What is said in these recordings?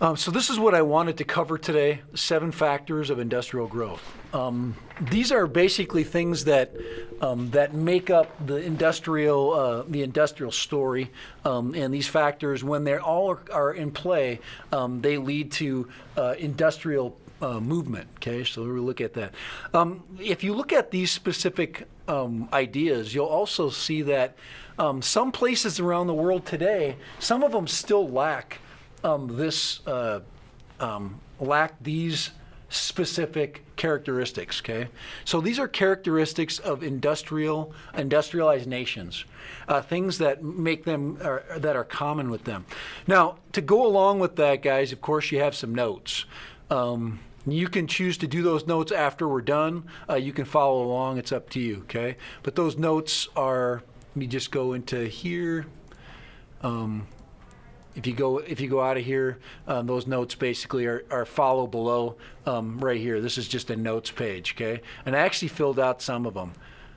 So this is what I wanted to cover today, 7 factors of industrial growth. These are basically things that that make up the industrial story, and these factors, when they all are in play, they lead to industrial movement. Okay, so we'll look at that. If you look at these specific ideas, you'll also see that some places around the world today, some of them still lack lack these specific characteristics. Okay, so these are characteristics of industrialized nations, things that make them that are common with them. Now, to go along with that, guys, of course, you have some notes. You can choose to do those notes after we're done. You can follow along; it's up to you. Okay, but those notes are. Let me just go into here. If you go out of here, those notes basically are follow below right here. This is just a notes page, okay? And I actually filled out some of them.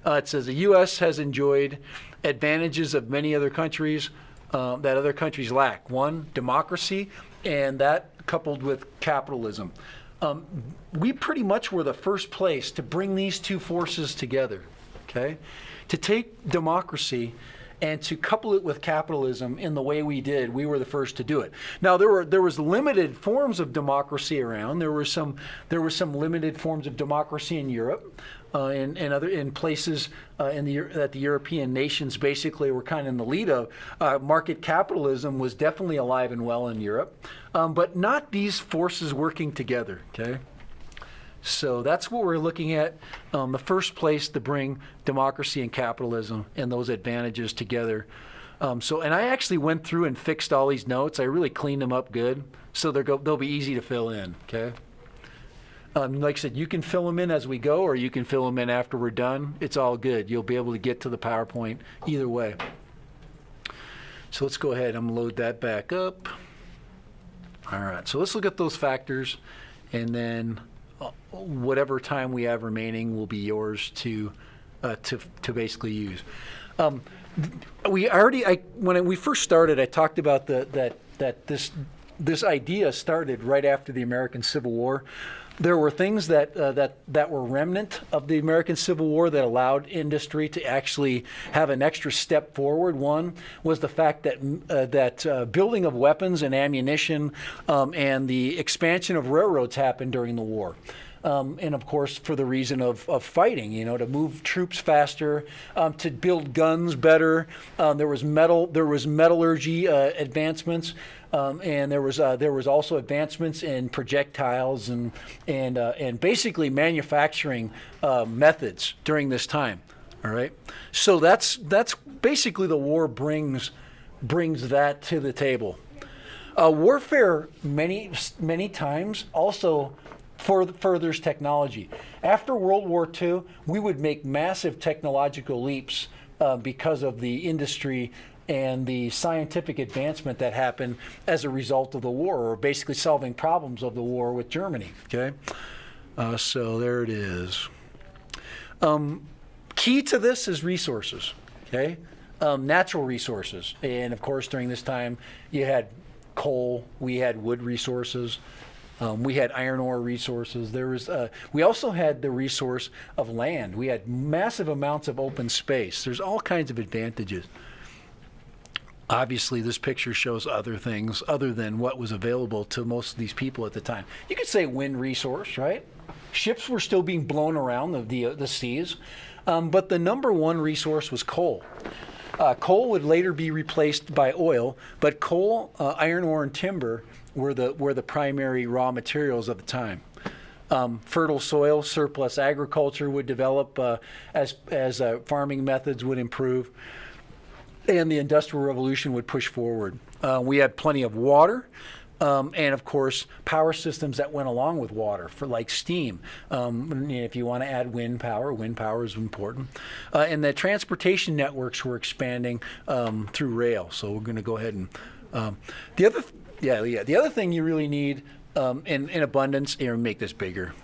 It says the U.S. has enjoyed advantages of many other countries that other countries lack. 1, democracy, and that coupled with capitalism. We pretty much were the first place to bring these two forces together, okay? To take democracy and to couple it with capitalism in the way we did, we were the first to do it. Now there was limited forms of democracy around. There were some limited forms of democracy in Europe, in places that the European nations basically were kind of in the lead of. Market capitalism was definitely alive and well in Europe, but not these forces working together. Okay. So that's what we're looking at, the first place to bring democracy and capitalism and those advantages together. And I actually went through and fixed all these notes. I really cleaned them up good, so they'll be easy to fill in, okay? Like I said, you can fill them in as we go, or you can fill them in after we're done. It's all good. You'll be able to get to the PowerPoint either way. So let's go ahead and load that back up. All right, so let's look at those factors, and then whatever time we have remaining will be yours to basically use. When we first started, I talked about that this idea started right after the American Civil War. There were things that were remnant of the American Civil War that allowed industry to actually have an extra step forward. One was the fact that building of weapons and ammunition and the expansion of railroads happened during the war. And of course, for the reason of fighting, to move troops faster, to build guns better. There was metallurgy advancements, and there was also advancements in projectiles and basically manufacturing methods during this time. All right, so that's basically the war brings that to the table. Warfare many times also furthers technology. After World War II, we would make massive technological leaps because of the industry and the scientific advancement that happened as a result of the war, or basically solving problems of the war with Germany. Okay, so there it is. Key to this is resources. Okay, natural resources, and of course during this time you had coal, we had wood resources. We had iron ore resources. We also had the resource of land. We had massive amounts of open space. There's all kinds of advantages. Obviously, this picture shows other things other than what was available to most of these people at the time. You could say wind resource, right? Ships were still being blown around the seas, but the number one resource was coal. Coal would later be replaced by oil, but coal, iron ore, and timber were the primary raw materials of the time. Fertile soil, surplus agriculture would develop as farming methods would improve, and the Industrial Revolution would push forward. We had plenty of water, and of course power systems that went along with water, for like steam. If you want to add wind power is important. And the transportation networks were expanding through rail. So we're going to go ahead and the other thing you really need in abundance. Here, make this bigger.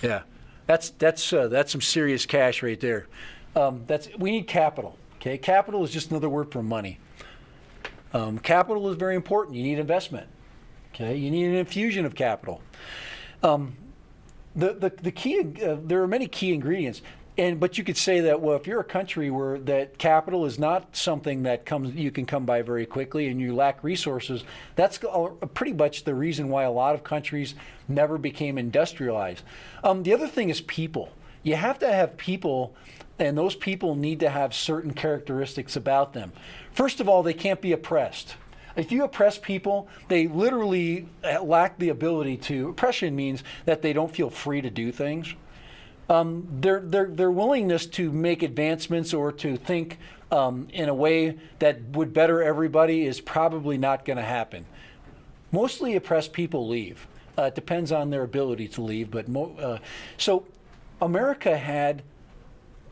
Yeah, that's some serious cash right there. We need capital. Okay, capital is just another word for money. Capital is very important. You need investment. Okay, you need an infusion of capital. The key, there are many key ingredients. But you could say that, well, if you're a country where that capital is not something that you can come by very quickly and you lack resources, that's pretty much the reason why a lot of countries never became industrialized. The other thing is people. You have to have people, and those people need to have certain characteristics about them. First of all, they can't be oppressed. If you oppress people, they literally lack the ability to. Oppression means that they don't feel free to do things. Their willingness to make advancements or to think in a way that would better everybody is probably not going to happen. Mostly oppressed people leave. It depends on their ability to leave, but so America had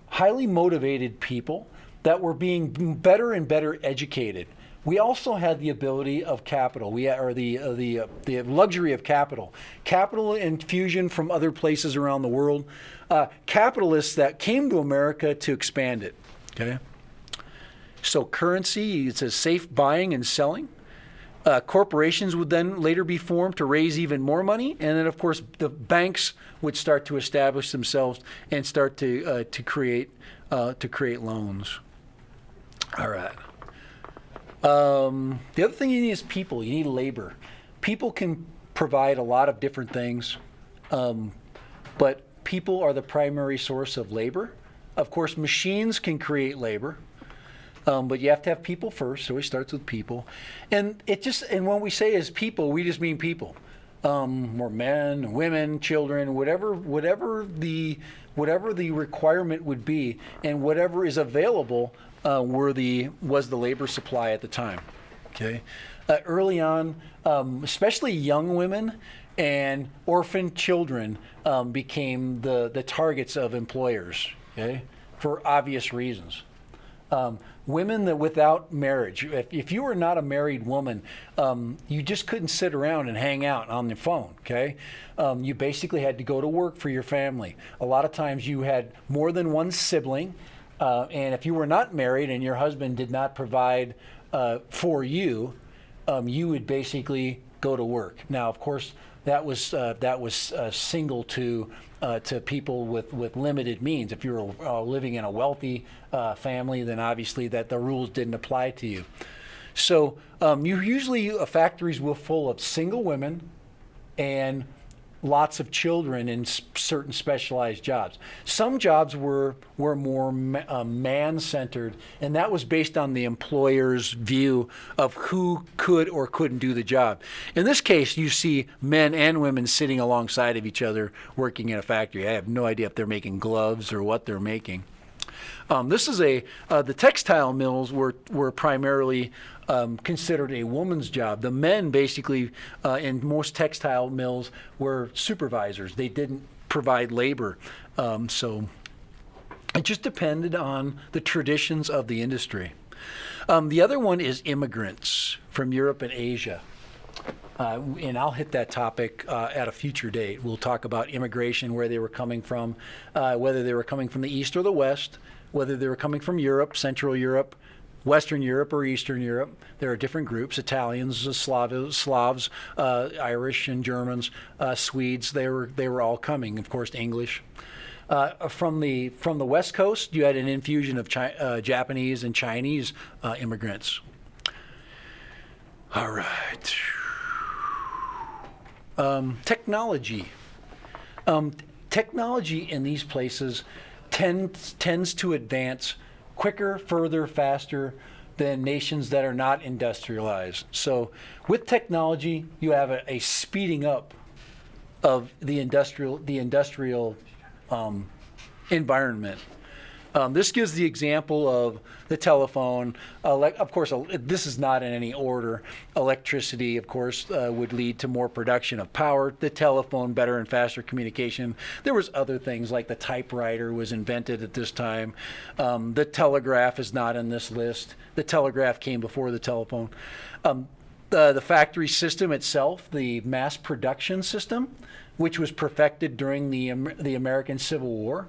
highly motivated people that were being better and better educated. We also had the ability of capital. We or the luxury of capital. Capital infusion from other places around the world. Capitalists that came to America to expand it. Okay. So currency, it says safe buying and selling. Corporations would then later be formed to raise even more money, and then of course the banks would start to establish themselves and start to create loans. All right. The other thing you need is people. You need labor. People can provide a lot of different things, but people are the primary source of labor. Of course, machines can create labor, but you have to have people first. So it starts with people, and when we say as people, we just mean people. More men, women, children, whatever the requirement would be, and whatever is available. Was the labor supply at the time. Okay, early on, especially young women and orphan children became the targets of employers. Okay, for obvious reasons. Women that without marriage, if you were not a married woman, you just couldn't sit around and hang out on the phone. Okay, you basically had to go to work for your family. A lot of times you had more than one sibling. And if you were not married and your husband did not provide for you, you would basically go to work. Now, of course, that was single to people with limited means. If you were living in a wealthy family, then obviously that the rules didn't apply to you. So factories were full of single women and lots of children in certain specialized jobs. Some jobs were more man-centered, and that was based on the employer's view of who could or couldn't do the job. In this case, you see men and women sitting alongside of each other working in a factory. I have no idea if they're making gloves or what they're making. This is the textile mills were primarily considered a woman's job. The men basically in most textile mills were supervisors. They didn't provide labor. So it just depended on the traditions of the industry. The other one is immigrants from Europe and Asia. And I'll hit that topic at a future date. We'll talk about immigration, where they were coming from, whether they were coming from the East or the West, whether they were coming from Europe, Central Europe, Western Europe, or Eastern Europe. There are different groups: Italians, Slavs, Irish and Germans, Swedes. They were all coming. Of course, English. From the West Coast, you had an infusion of Japanese and Chinese immigrants. All right. Technology. Technology in these places tends to advance quicker, further, faster than nations that are not industrialized. So with technology, you have a speeding up of the industrial environment. This gives the example of the telephone. Of course, this is not in any order. Electricity, of course, would lead to more production of power. The telephone, better and faster communication. There was other things like the typewriter was invented at this time. The telegraph is not in this list. The telegraph came before the telephone. The factory system itself, the mass production system, which was perfected during the American Civil War.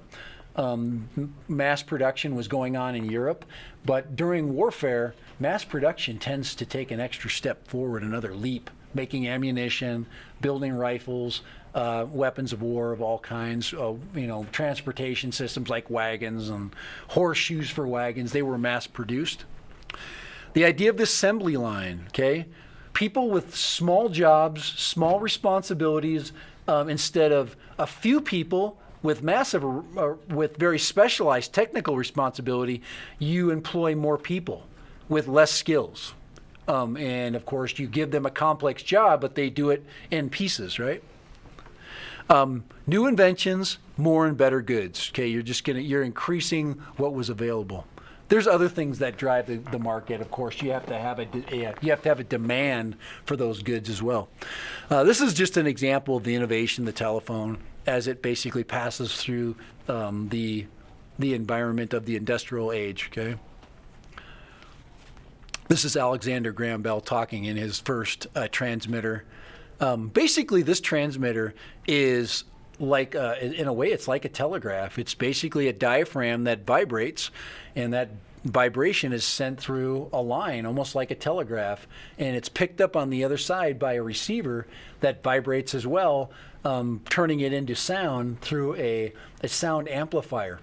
Mass production was going on in Europe, but during warfare, mass production tends to take an extra step forward, another leap making ammunition, building rifles, weapons of war of all kinds, transportation systems like wagons and horseshoes for wagons. They were mass produced. The idea of the assembly line, okay? People with small jobs, small responsibilities, instead of a few people with with very specialized technical responsibility, you employ more people with less skills. And of course, you give them a complex job, but they do it in pieces, right? New inventions, more and better goods. Okay, you're increasing what was available. There's other things that drive the market. Of course, you have to have a demand for those goods as well. This is just an example of the innovation, the telephone, as it basically passes through the environment of the industrial age. Okay. This is Alexander Graham Bell talking in his first transmitter. Basically, this transmitter is like, in a way, it's like a telegraph. It's basically a diaphragm that vibrates, and that vibration is sent through a line, almost like a telegraph, and it's picked up on the other side by a receiver that vibrates as well, turning it into sound through a sound amplifier.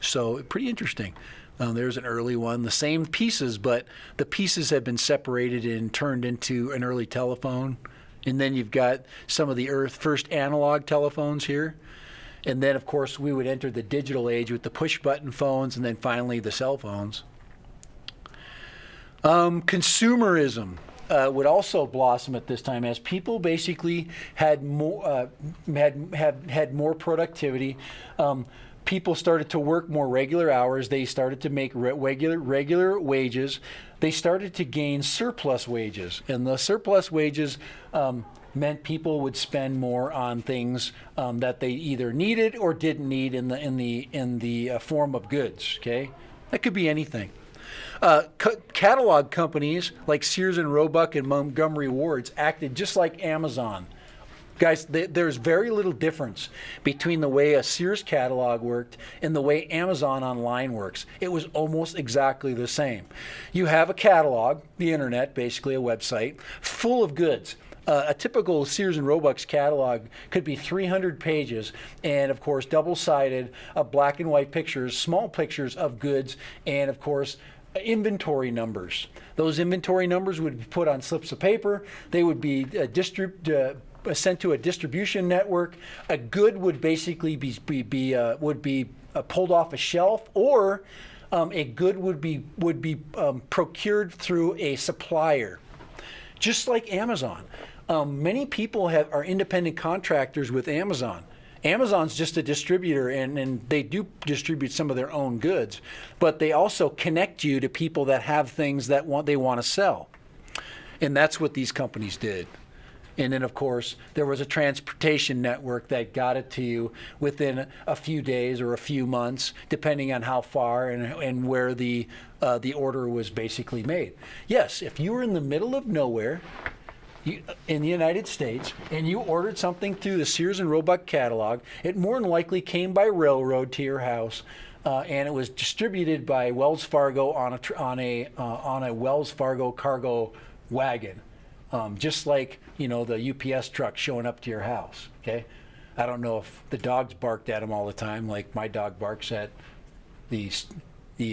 So pretty interesting. There's an early one, the same pieces, but the pieces have been separated and turned into an early telephone. And then you've got some of the first analog telephones here. And then, of course, we would enter the digital age with the push-button phones, and then finally the cell phones. Consumerism would also blossom at this time as people basically had more had more productivity. People started to work more regular hours. They started to make regular wages. They started to gain surplus wages, and the surplus wages meant people would spend more on things that they either needed or didn't need in the form of goods. Okay, that could be anything. Catalog companies like Sears and Roebuck and Montgomery Ward's acted just like Amazon. Guys, there's very little difference between the way a Sears catalog worked and the way Amazon online works. It was almost exactly the same. You have a catalog, the internet, basically a website, full of goods. A typical Sears and Roebuck's catalog could be 300 pages, and of course double-sided, black and white pictures, small pictures of goods, and of course inventory numbers. Those inventory numbers would be put on slips of paper. They would be sent to a distribution network. A good would basically be pulled off a shelf, or a good would be procured through a supplier, just like Amazon. Many people are independent contractors with Amazon. Amazon's just a distributor, and they do distribute some of their own goods, but they also connect you to people that have things that they want to sell. And that's what these companies did. And then, of course, there was a transportation network that got it to you within a few days or a few months, depending on how far and where the order was basically made. Yes, if you were in the middle of nowhere in the United States and you ordered something through the Sears and Roebuck catalog, it more than likely came by railroad to your house, and it was distributed by Wells Fargo on a Wells Fargo cargo wagon. Just like, the UPS truck showing up to your house, okay? I don't know if the dogs barked at them all the time, like my dog barks at the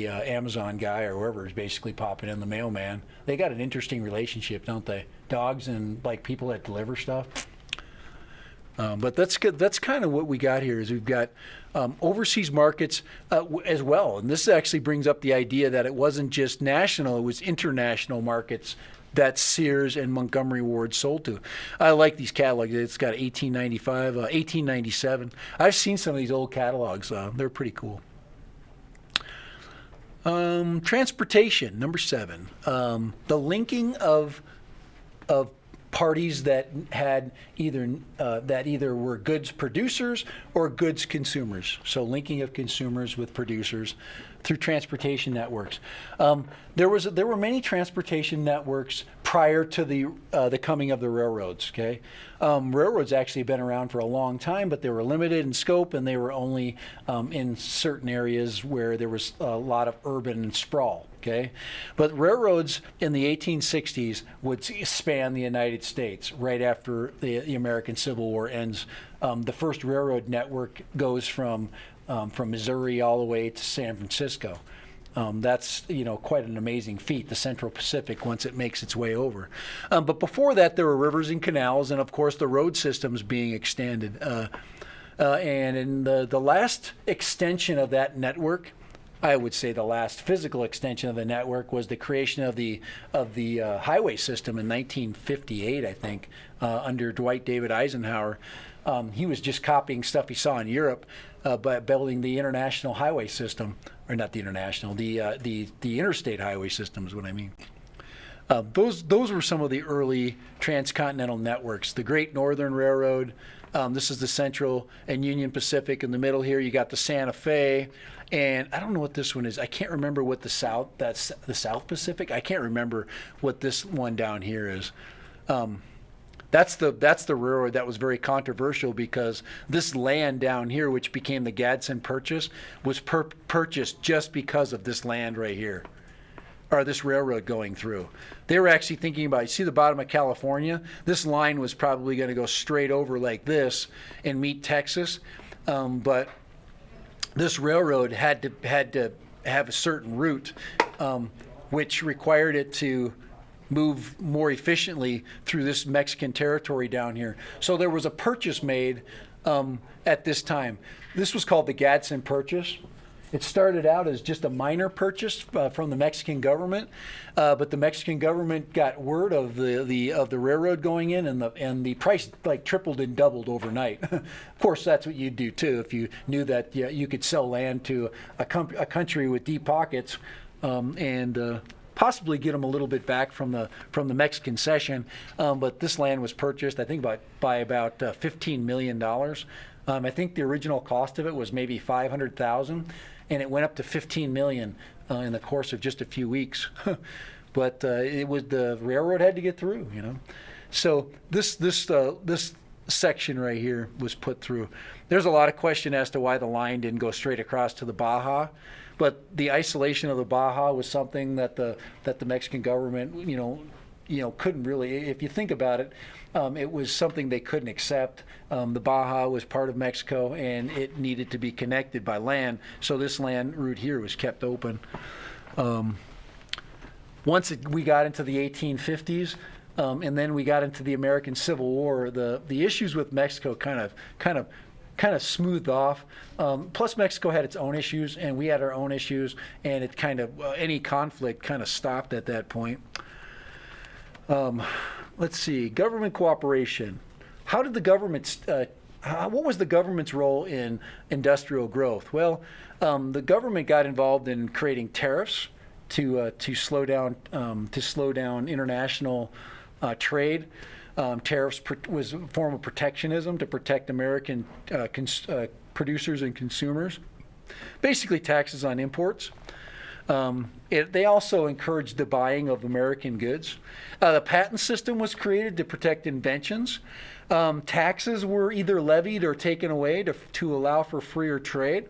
Amazon guy or whoever is basically popping in, the mailman. They got an interesting relationship, don't they? Dogs and like people that deliver stuff. But that's good. That's kind of what we got here. Is we've got overseas markets as well, and this actually brings up the idea that it wasn't just national; it was international markets that Sears and Montgomery Ward sold to. I like these catalogs. It's got 1895, 1897. I've seen some of these old catalogs. They're pretty cool. Transportation, number 7. The linking of parties that had either were goods producers or goods consumers. So linking of consumers with producers. through transportation networks. There were many transportation networks prior to the coming of the railroads. Okay, railroads actually have been around for a long time, but they were limited in scope, and they were only in certain areas where there was a lot of urban sprawl. Okay, but railroads in the 1860s would span the United States right after the American Civil War ends. The first railroad network goes from Missouri all the way to San Francisco. That's quite an amazing feat, the Central Pacific, once it makes its way over. But before that, there were rivers and canals, and of course the road systems being extended. And in the last extension of that network, I would say the last physical extension of the network was the creation of the highway system in 1958, I think, under Dwight David Eisenhower. He was just copying stuff he saw in Europe by building the international highway system, or not the international, the interstate highway system is what I mean. Those were some of the early transcontinental networks. The Great Northern Railroad. This is the Central and Union Pacific. In the middle here, you got the Santa Fe. And I don't know what this one is. I can't remember what that's the South Pacific. I can't remember what this one down here is. That's the railroad that was very controversial because this land down here, which became the Gatson Purchase, was purchased just because of this land right here, or this railroad going through. They were actually thinking about, you see the bottom of California? This line was probably going to go straight over like this and meet Texas, but this railroad had to have a certain route, which required it to move more efficiently through this Mexican territory down here. So there was a purchase made at this time. This was called the Gatson Purchase. It started out as just a minor purchase from the Mexican government, but the Mexican government got word of the railroad going in, and the price like tripled and doubled overnight. Of course, that's what you'd do too if you knew that you could sell land to a country with deep pockets, and possibly get them a little bit back from the Mexican cession. But this land was purchased, I think, by about $15 million. I think the original cost of it was maybe $500,000. And it went up to $15 million in the course of just a few weeks. But it was the railroad had to get through, So this section right here was put through. There's a lot of question as to why the line didn't go straight across to the Baja, but the isolation of the Baja was something that the Mexican government, couldn't really. If you think about it, it was something they couldn't accept. The Baja was part of Mexico, and it needed to be connected by land. So this land route here was kept open. Once we got into the 1850s, and then we got into the American Civil War, the issues with Mexico kind of smoothed off. Plus, Mexico had its own issues, and we had our own issues, and it any conflict kind of stopped at that point. Let's see, government cooperation. How did the government, what was the government's role in industrial growth? Well, the government got involved in creating tariffs to slow down international trade. Tariffs was a form of protectionism to protect American producers and consumers. Basically, taxes on imports. They also encouraged the buying of American goods. The patent system was created to protect inventions. Taxes were either levied or taken away to allow for freer trade.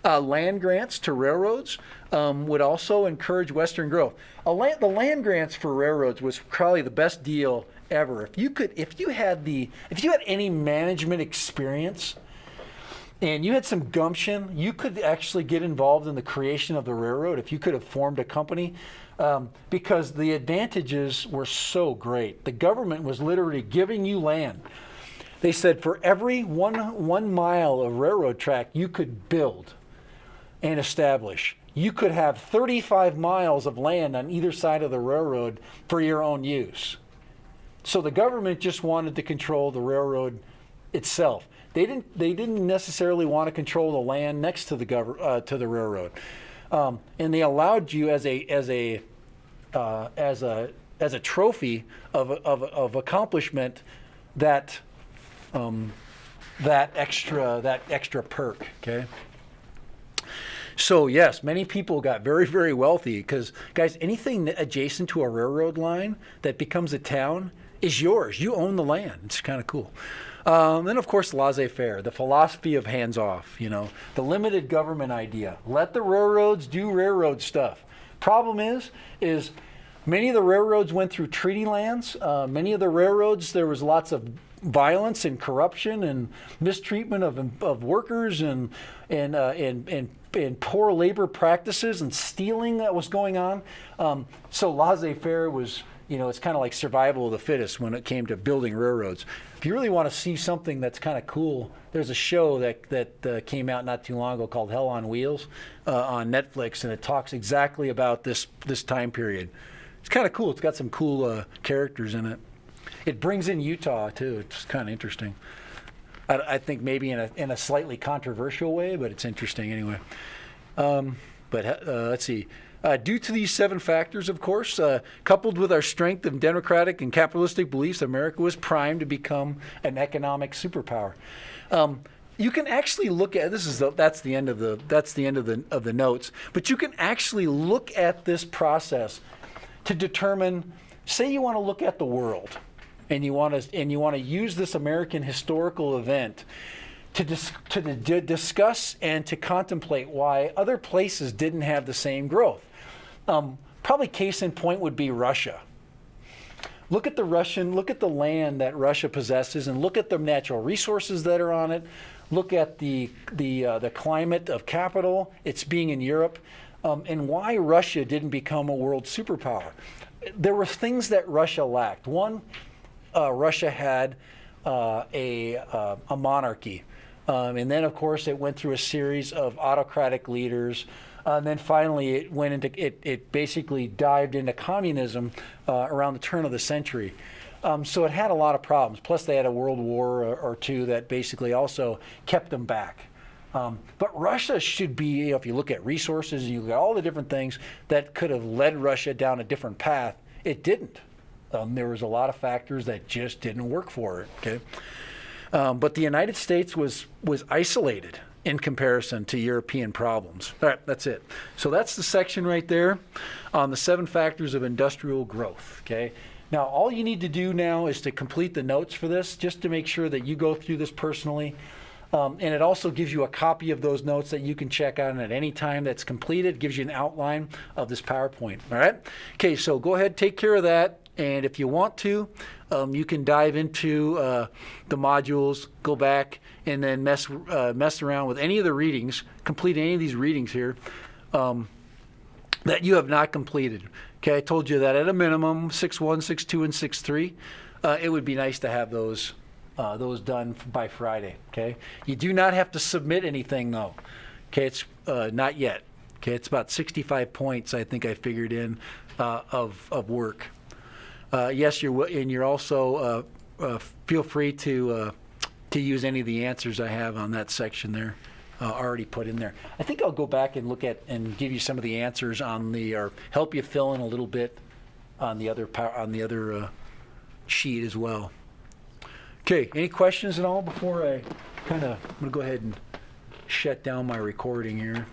Land grants to railroads would also encourage Western growth. The land grants for railroads was probably the best deal ever. If you had any management experience, and you had some gumption, you could actually get involved in the creation of the railroad if you could have formed a company, because the advantages were so great. The government was literally giving you land. They said for every one mile of railroad track you could build and establish, you could have 35 miles of land on either side of the railroad for your own use. So the government just wanted to control the railroad itself. They didn't necessarily want to control the land next to the railroad, and they allowed you as a trophy of accomplishment that extra perk. Okay. So yes, many people got very, very wealthy because, guys, anything adjacent to a railroad line that becomes a town is yours. You own the land. It's kind of cool. Then, of course, Laissez Faire, the philosophy of hands off, the limited government idea. Let the railroads do railroad stuff. Problem is many of the railroads went through treaty lands. Many of the railroads, there was lots of violence and corruption and mistreatment of workers and poor labor practices and stealing that was going on. So Laissez Faire was, it's kind of like survival of the fittest when it came to building railroads. If you really want to see something that's kind of cool, there's a show that came out not too long ago called Hell on Wheels on Netflix, and it talks exactly about this time period. It's kind of cool. It's got some cool characters in it. It brings in Utah too. It's kind of interesting. I think maybe in a slightly controversial way, but it's interesting anyway. Let's see. Due to these 7 factors, of course, coupled with our strength of democratic and capitalistic beliefs, America was primed to become an economic superpower. You can actually look at that's the end of the notes. But you can actually look at this process to determine. Say you want to look at the world, and you want to use this American historical event to discuss and to contemplate why other places didn't have the same growth. Probably case in point would be Russia. Look at the land that Russia possesses, and look at the natural resources that are on it. Look at the climate of capital, it's being in Europe, and why Russia didn't become a world superpower. There were things that Russia lacked. One, Russia had a monarchy. And then, of course, it went through a series of autocratic leaders. And then finally, it basically dived into communism around the turn of the century. So it had a lot of problems. Plus, they had a world war or two that basically also kept them back. But Russia should be, if you look at resources and you look at all the different things that could have led Russia down a different path, it didn't. There was a lot of factors that just didn't work for it. Okay. But the United States was isolated in comparison to European problems. All right, that's it. So that's the section right there on the 7 factors of industrial growth. Okay. Now, all you need to do now is to complete the notes for this, just to make sure that you go through this personally. And it also gives you a copy of those notes that you can check out at any time that's completed. It gives you an outline of this PowerPoint. All right. Okay, so go ahead, take care of that. And if you want to, you can dive into the modules, go back, and then mess around with any of the readings, complete any of these readings here that you have not completed. Okay, I told you that at a minimum, 6.1, 6.2, and 6.3, it would be nice to have those done by Friday. Okay, you do not have to submit anything though. Okay, it's not yet. Okay, it's about 65 points I think I figured in of work. Yes, you're also feel free to use any of the answers I have on that section there already put in there. I think I'll go back and look at and give you some of the answers or help you fill in a little bit on the other sheet as well. Okay, any questions at all before I'm going to go ahead and shut down my recording here.